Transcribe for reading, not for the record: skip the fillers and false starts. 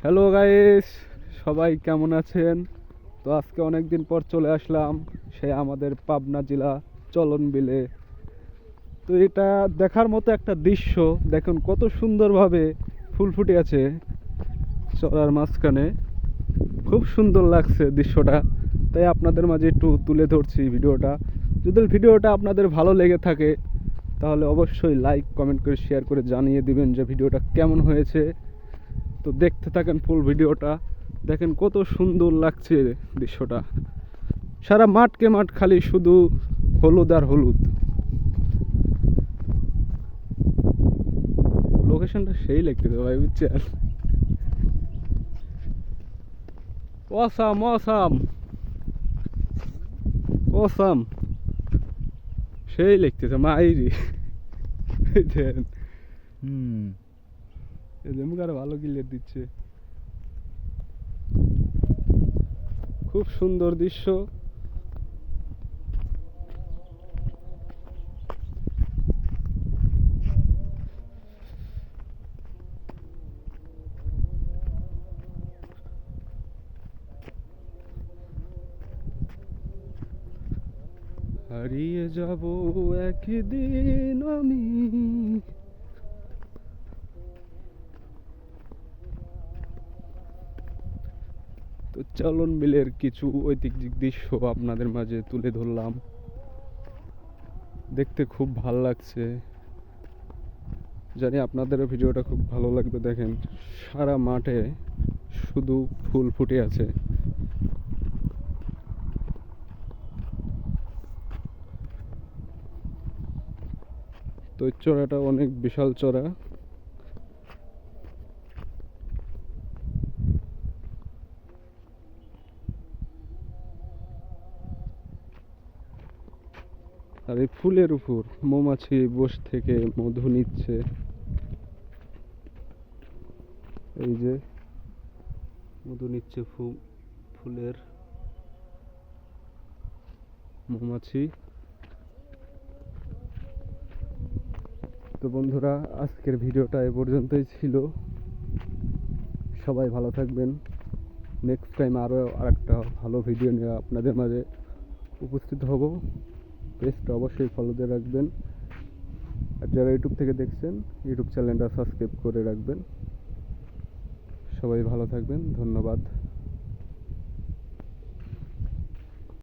Hello guys, সবাই কেমন আছেন? তো আজকে অনেক দিন পর চলে আসলাম সে আমাদের পাবনা জেলা চলন বিলে। তো এটা দেখার মতো একটা দৃশ্য। দেখুন কত সুন্দরভাবে ফুল ফুটে আছে চড়ার মাঝখানে। খুব সুন্দর লাগছে দৃশ্যটা, তাই আপনাদের মাঝে একটু তুলে ধরছি ভিডিওটা। যদি ভিডিওটা আপনাদের ভালো লেগে থাকে তাহলে অবশ্যই লাইক কমেন্ট করে শেয়ার করে জানিয়ে দিবেন যে ভিডিওটা কেমন হয়েছে। তো দেখতে থাকেন ফুল ভিডিওটা, দেখেন কত সুন্দর লাগছে দৃশ্যটা। সারা মাঠকে মাঠ খালি শুধু হলুদ আর হলুদ। লোকেশনটা সেই লাগতেছে ভাই, বুঝছেন? অসাম অসাম অসাম, সেই লিখতেছে মাইরি। মুখ আরো ভালো ক্লিয়ার দিচ্ছে। খুব সুন্দর দৃশ্য। হারিয়ে যাব একদিন আমি। তো চলন বিলের কিছু ঐতিহাসিক দৃশ্য আপনাদের মাঝে তুলে ধরলাম। দেখতে খুব ভালো লাগছে, জানি আপনাদেরও ভিডিওটা খুব ভালো লাগবে। দেখেন সারা মাঠে শুধু ফুল ফুটে আছে। তো এই চড়াটা অনেক বিশাল চড়া। আর এই ফুলের উপর মৌমাছি বসে থেকে মধু নিচ্ছে। এই যে মধু নিচ্ছে ফুলের মৌমাছি। তো বন্ধুরা, আজকের ভিডিওটা এ পর্যন্তই ছিল। সবাই ভালো থাকবেন। নেক্সট টাইম আরও আরেকটা ভালো ভিডিও নিয়ে আপনাদের মাঝে উপস্থিত হব। পেজটা অবশ্যই ফলো দিয়ে রাখবেন, আর যারা ইউটিউব থেকে দেখছেন ইউটিউব চ্যানেলটা সাবস্ক্রাইব করে রাখবেন। সবাই ভালো থাকবেন, ধন্যবাদ।